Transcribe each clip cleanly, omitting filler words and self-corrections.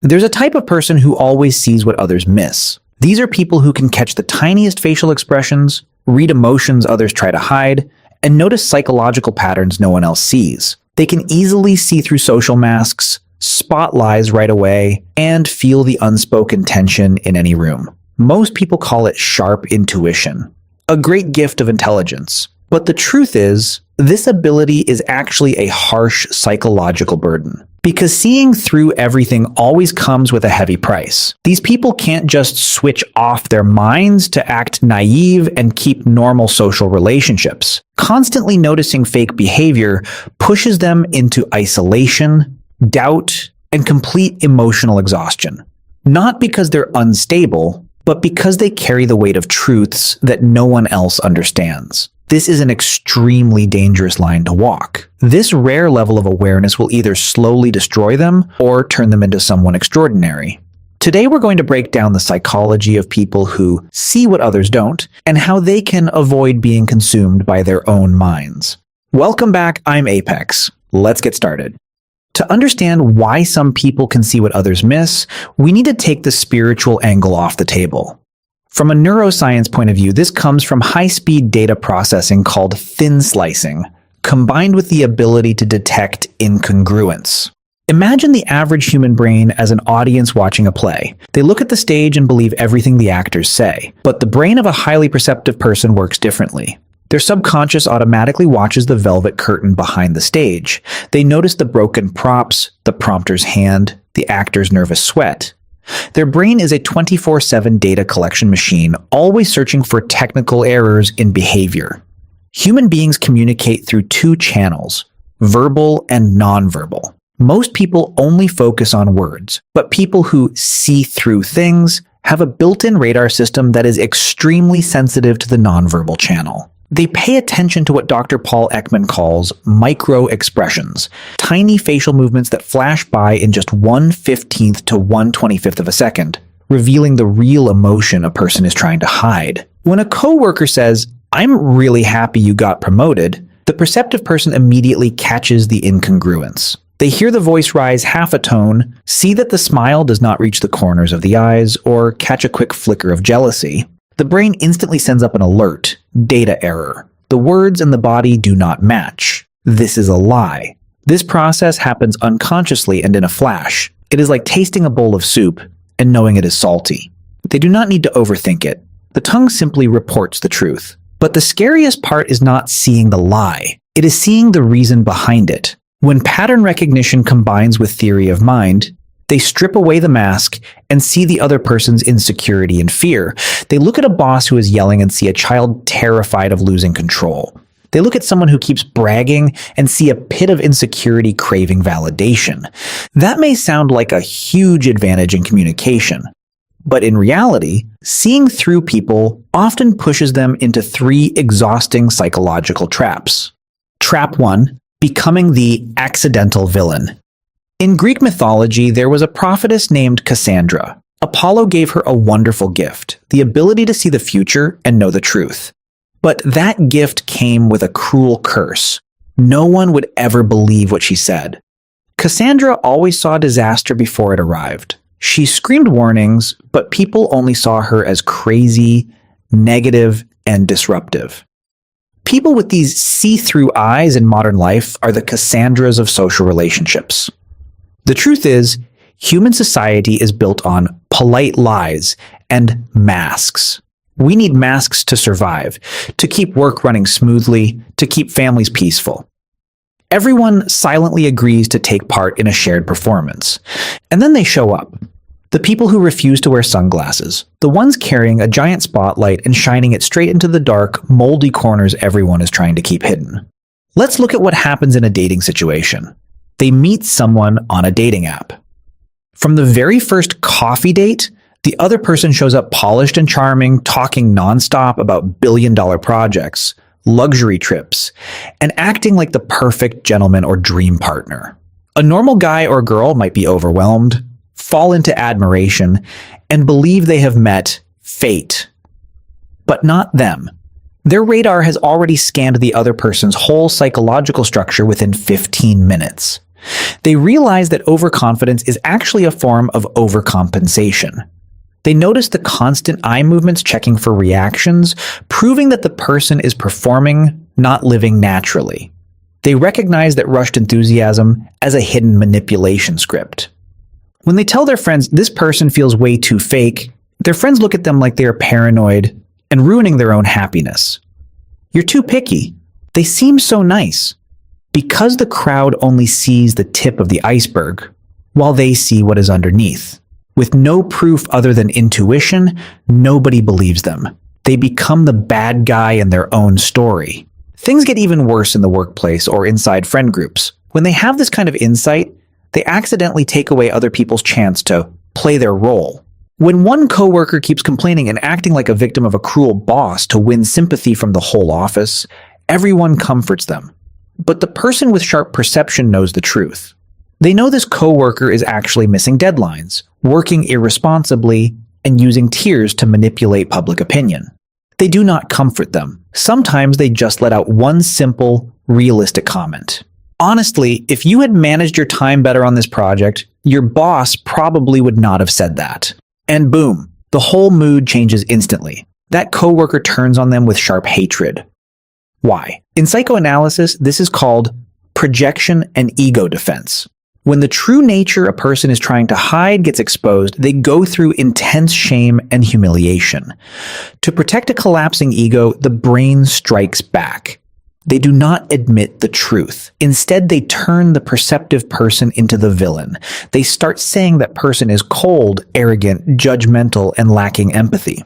There's a type of person who always sees what others miss. These are people who can catch the tiniest facial expressions, read emotions others try to hide, and notice psychological patterns no one else sees. They can easily see through social masks, spot lies right away, and feel the unspoken tension in any room. Most people call it sharp intuition, a great gift of intelligence. But the truth is, this ability is actually a harsh psychological burden. Because seeing through everything always comes with a heavy price. These people can't just switch off their minds to act naive and keep normal social relationships. Constantly noticing fake behavior pushes them into isolation, doubt, and complete emotional exhaustion. Not because they're unstable, but because they carry the weight of truths that no one else understands. This is an extremely dangerous line to walk. This rare level of awareness will either slowly destroy them or turn them into someone extraordinary. Today we're going to break down the psychology of people who see what others don't and how they can avoid being consumed by their own minds. Welcome back, I'm Apex. Let's get started. To understand why some people can see what others miss, we need to take the spiritual angle off the table. From a neuroscience point of view, this comes from high-speed data processing called thin slicing, combined with the ability to detect incongruence. Imagine the average human brain as an audience watching a play. They look at the stage and believe everything the actors say, but the brain of a highly perceptive person works differently. Their subconscious automatically watches the velvet curtain behind the stage. They notice the broken props, the prompter's hand, the actor's nervous sweat. Their brain is a 24/7 data collection machine, always searching for technical errors in behavior. Human beings communicate through two channels, verbal and nonverbal. Most people only focus on words, but people who see through things have a built-in radar system that is extremely sensitive to the nonverbal channel. They pay attention to what Dr. Paul Ekman calls micro-expressions, tiny facial movements that flash by in just 1/15th to 1/25th of a second, revealing the real emotion a person is trying to hide. When a coworker says, "I'm really happy you got promoted," the perceptive person immediately catches the incongruence. They hear the voice rise half a tone, see that the smile does not reach the corners of the eyes, or catch a quick flicker of jealousy. The brain instantly sends up an alert, data error. The words and the body do not match. This is a lie. This process happens unconsciously and in a flash. It is like tasting a bowl of soup and knowing it is salty. They do not need to overthink it. The tongue simply reports the truth. But the scariest part is not seeing the lie. It is seeing the reason behind it. When pattern recognition combines with theory of mind, they strip away the mask and see the other person's insecurity and fear. They look at a boss who is yelling and see a child terrified of losing control. They look at someone who keeps bragging and see a pit of insecurity craving validation. That may sound like a huge advantage in communication, but in reality, seeing through people often pushes them into three exhausting psychological traps. Trap 1, becoming the accidental villain. In Greek mythology, there was a prophetess named Cassandra. Apollo gave her a wonderful gift, the ability to see the future and know the truth. But that gift came with a cruel curse. No one would ever believe what she said. Cassandra always saw disaster before it arrived. She screamed warnings, but people only saw her as crazy, negative, and disruptive. People with these see-through eyes in modern life are the Cassandras of social relationships. The truth is, human society is built on polite lies and masks. We need masks to survive, to keep work running smoothly, to keep families peaceful. Everyone silently agrees to take part in a shared performance. And then they show up. The people who refuse to wear sunglasses, the ones carrying a giant spotlight and shining it straight into the dark, moldy corners everyone is trying to keep hidden. Let's look at what happens in a dating situation. They meet someone on a dating app. From the very first coffee date, the other person shows up polished and charming, talking nonstop about billion-dollar projects, luxury trips, and acting like the perfect gentleman or dream partner. A normal guy or girl might be overwhelmed, fall into admiration, and believe they have met fate. But not them. Their radar has already scanned the other person's whole psychological structure within 15 minutes. They realize that overconfidence is actually a form of overcompensation. They notice the constant eye movements checking for reactions, proving that the person is performing, not living naturally. They recognize that rushed enthusiasm as a hidden manipulation script. When they tell their friends this person feels way too fake, their friends look at them like they are paranoid and ruining their own happiness. You're too picky. They seem so nice. Because the crowd only sees the tip of the iceberg, while they see what is underneath. With no proof other than intuition, nobody believes them. They become the bad guy in their own story. Things get even worse in the workplace or inside friend groups. When they have this kind of insight, they accidentally take away other people's chance to play their role. When one coworker keeps complaining and acting like a victim of a cruel boss to win sympathy from the whole office, everyone comforts them. But the person with sharp perception knows the truth. They know this coworker is actually missing deadlines, working irresponsibly, and using tears to manipulate public opinion. They do not comfort them. Sometimes they just let out one simple, realistic comment. Honestly, if you had managed your time better on this project, your boss probably would not have said that. And boom, the whole mood changes instantly. That coworker turns on them with sharp hatred. Why? In psychoanalysis, this is called projection and ego defense. When the true nature a person is trying to hide gets exposed, they go through intense shame and humiliation. To protect a collapsing ego, the brain strikes back. They do not admit the truth. Instead, they turn the perceptive person into the villain. They start saying that person is cold, arrogant, judgmental, and lacking empathy.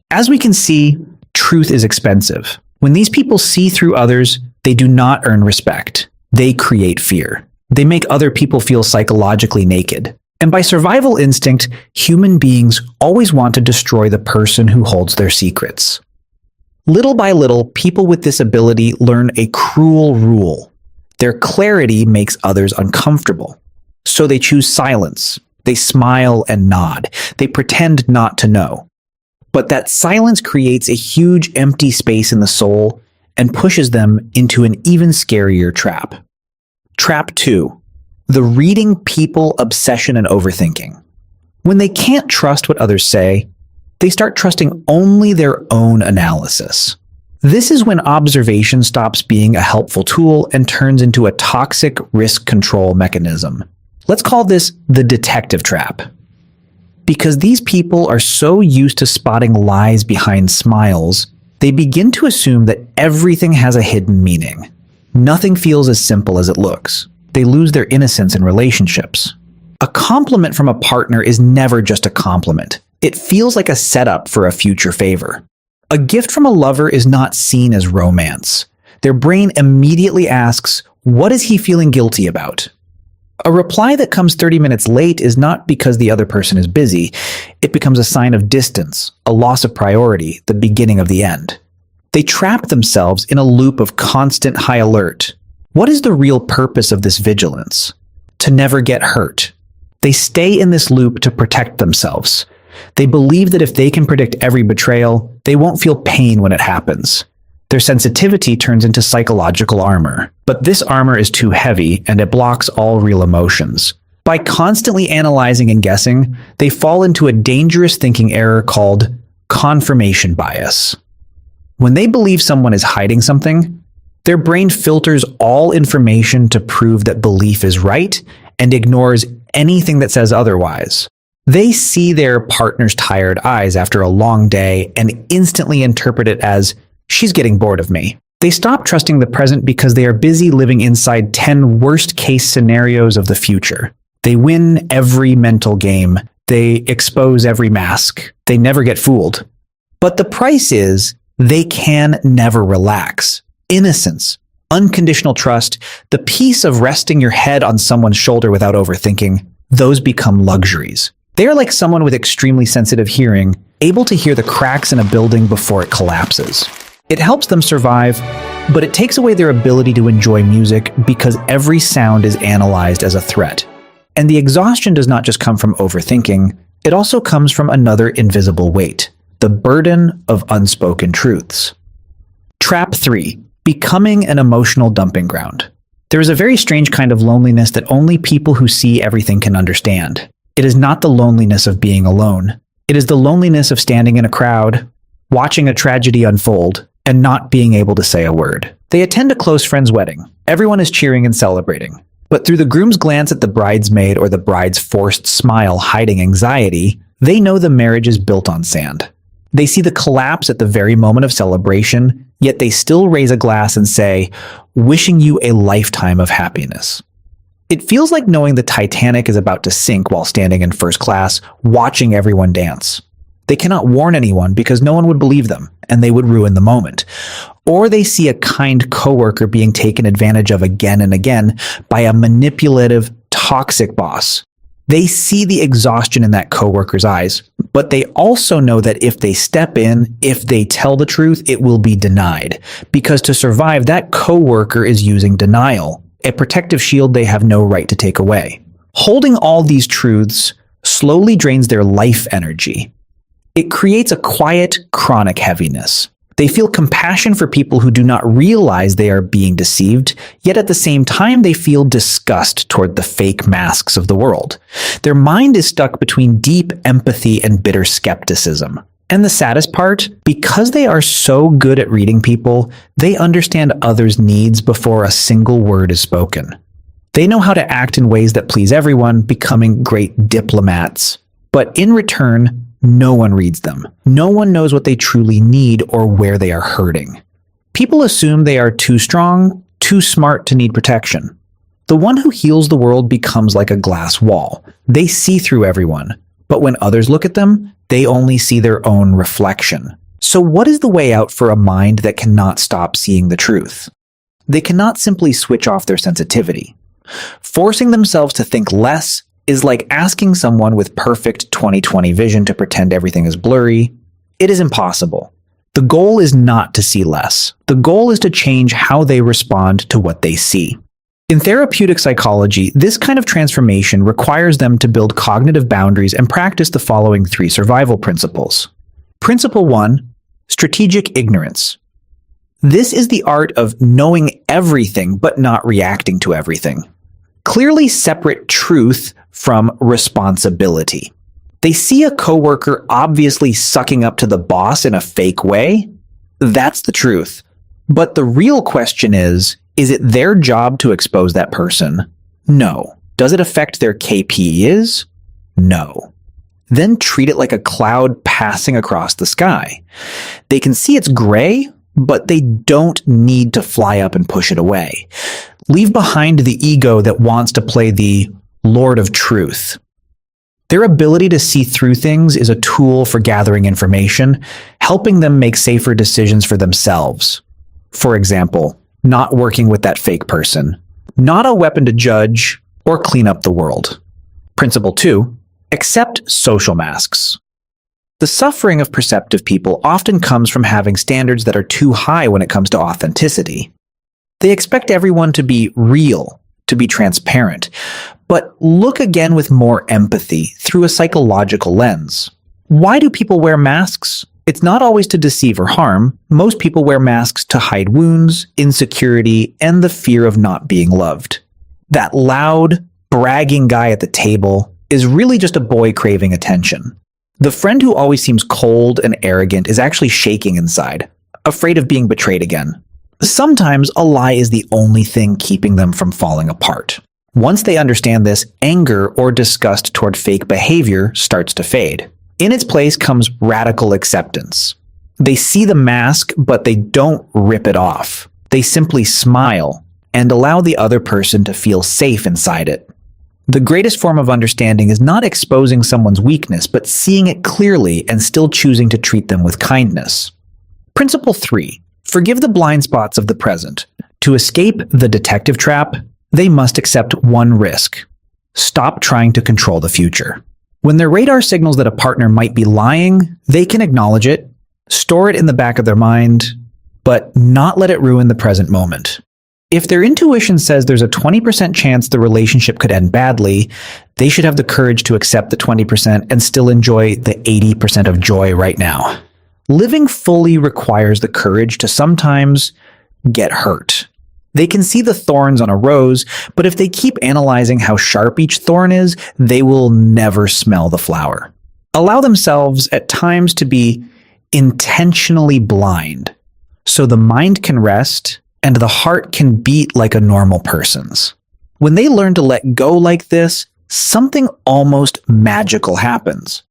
As we can see, truth is expensive. When these people see through others, they do not earn respect. They create fear. They make other people feel psychologically naked. And by survival instinct, human beings always want to destroy the person who holds their secrets. Little by little, people with this ability learn a cruel rule. Their clarity makes others uncomfortable. So they choose silence. They smile and nod. They pretend not to know. But that silence creates a huge empty space in the soul and pushes them into an even scarier trap. Trap 2. The reading people obsession and overthinking. When they can't trust what others say, they start trusting only their own analysis. This is when observation stops being a helpful tool and turns into a toxic risk control mechanism. Let's call this the detective trap. Because these people are so used to spotting lies behind smiles, they begin to assume that everything has a hidden meaning. Nothing feels as simple as it looks. They lose their innocence in relationships. A compliment from a partner is never just a compliment. It feels like a setup for a future favor. A gift from a lover is not seen as romance. Their brain immediately asks, what is he feeling guilty about? A reply that comes 30 minutes late is not because the other person is busy. It becomes a sign of distance, a loss of priority, the beginning of the end. They trap themselves in a loop of constant high alert. What is the real purpose of this vigilance? To never get hurt. They stay in this loop to protect themselves. They believe that if they can predict every betrayal, they won't feel pain when it happens. Their sensitivity turns into psychological armor. But this armor is too heavy, and it blocks all real emotions. By constantly analyzing and guessing, they fall into a dangerous thinking error called confirmation bias. When they believe someone is hiding something, their brain filters all information to prove that belief is right and ignores anything that says otherwise. They see their partner's tired eyes after a long day and instantly interpret it as, she's getting bored of me. They stop trusting the present because they are busy living inside 10 worst-case scenarios of the future. They win every mental game. They expose every mask. They never get fooled. But the price is, they can never relax. Innocence, unconditional trust, the peace of resting your head on someone's shoulder without overthinking, those become luxuries. They are like someone with extremely sensitive hearing, able to hear the cracks in a building before it collapses. It helps them survive, but it takes away their ability to enjoy music because every sound is analyzed as a threat. And the exhaustion does not just come from overthinking, it also comes from another invisible weight, the burden of unspoken truths. Trap 3. Becoming an emotional dumping ground. There is a very strange kind of loneliness that only people who see everything can understand. It is not the loneliness of being alone. It is the loneliness of standing in a crowd, watching a tragedy unfold, and not being able to say a word. They attend a close friend's wedding. Everyone is cheering and celebrating. But through the groom's glance at the bridesmaid or the bride's forced smile hiding anxiety, they know the marriage is built on sand. They see the collapse at the very moment of celebration, yet they still raise a glass and say, "Wishing you a lifetime of happiness." It feels like knowing the Titanic is about to sink while standing in first class, watching everyone dance. They cannot warn anyone because no one would believe them, and they would ruin the moment. Or they see a kind coworker being taken advantage of again and again by a manipulative, toxic boss. They see the exhaustion in that coworker's eyes, but they also know that if they step in, if they tell the truth, it will be denied. Because to survive, that coworker is using denial, a protective shield they have no right to take away. Holding all these truths slowly drains their life energy. It creates a quiet, chronic heaviness. They feel compassion for people who do not realize they are being deceived, yet at the same time they feel disgust toward the fake masks of the world. Their mind is stuck between deep empathy and bitter skepticism. And the saddest part, because they are so good at reading people, they understand others' needs before a single word is spoken. They know how to act in ways that please everyone, becoming great diplomats. But in return, no one reads them. No one knows what they truly need or where they are hurting. People assume they are too strong, too smart to need protection. The one who heals the world becomes like a glass wall. They see through everyone, but when others look at them, they only see their own reflection. So what is the way out for a mind that cannot stop seeing the truth? They cannot simply switch off their sensitivity. Forcing themselves to think less is like asking someone with perfect 20/20 vision to pretend everything is blurry. It is impossible. The goal is not to see less. The goal is to change how they respond to what they see. In therapeutic psychology, this kind of transformation requires them to build cognitive boundaries and practice the following 3 survival principles. Principle 1, strategic ignorance. This is the art of knowing everything but not reacting to everything. Clearly separate truth from responsibility. They see a coworker obviously sucking up to the boss in a fake way. That's the truth. But the real question is it their job to expose that person? No. Does it affect their KPIs? No. Then treat it like a cloud passing across the sky. They can see it's gray, but they don't need to fly up and push it away. Leave behind the ego that wants to play the Lord of Truth. Their ability to see through things is a tool for gathering information, helping them make safer decisions for themselves. For example, not working with that fake person. Not a weapon to judge or clean up the world. Principle 2, accept social masks. The suffering of perceptive people often comes from having standards that are too high when it comes to authenticity. They expect everyone to be real, to be transparent, but look again with more empathy through a psychological lens. Why do people wear masks? It's not always to deceive or harm. Most people wear masks to hide wounds, insecurity, and the fear of not being loved. That loud, bragging guy at the table is really just a boy craving attention. The friend who always seems cold and arrogant is actually shaking inside, afraid of being betrayed again. Sometimes a lie is the only thing keeping them from falling apart. Once they understand this, anger or disgust toward fake behavior starts to fade. In its place comes radical acceptance. They see the mask, but they don't rip it off. They simply smile and allow the other person to feel safe inside it. The greatest form of understanding is not exposing someone's weakness, but seeing it clearly and still choosing to treat them with kindness. Principle 3. Forgive the blind spots of the present. To escape the detective trap, they must accept one risk. Stop trying to control the future. When their radar signals that a partner might be lying, they can acknowledge it, store it in the back of their mind, but not let it ruin the present moment. If their intuition says there's a 20% chance the relationship could end badly, they should have the courage to accept the 20% and still enjoy the 80% of joy right now. Living fully requires the courage to sometimes get hurt. They can see the thorns on a rose, but if they keep analyzing how sharp each thorn is, they will never smell the flower. Allow themselves at times to be intentionally blind, so the mind can rest and the heart can beat like a normal person's. When they learn to let go like this, something almost magical happens.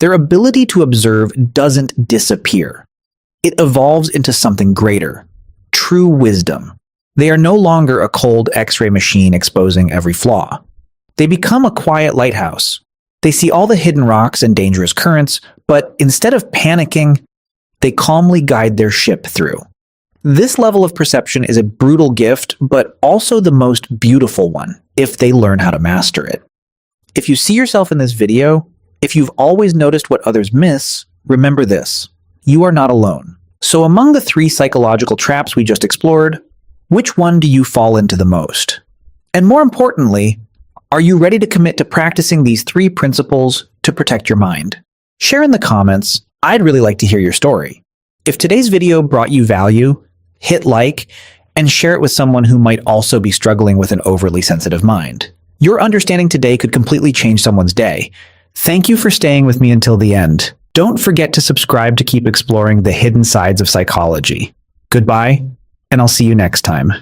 Their ability to observe doesn't disappear. It evolves into something greater, true wisdom. They are no longer a cold X-ray machine exposing every flaw. They become a quiet lighthouse. They see all the hidden rocks and dangerous currents, but instead of panicking, they calmly guide their ship through. This level of perception is a brutal gift, but also the most beautiful one, if they learn how to master it. If you see yourself in this video, if you've always noticed what others miss, remember this: you are not alone. So among the 3 psychological traps we just explored, which one do you fall into the most? And more importantly, are you ready to commit to practicing these 3 principles to protect your mind? Share in the comments. I'd really like to hear your story. If today's video brought you value, hit like and share it with someone who might also be struggling with an overly sensitive mind. Your understanding today could completely change someone's day. Thank you for staying with me until the end. Don't forget to subscribe to keep exploring the hidden sides of psychology. Goodbye, and I'll see you next time.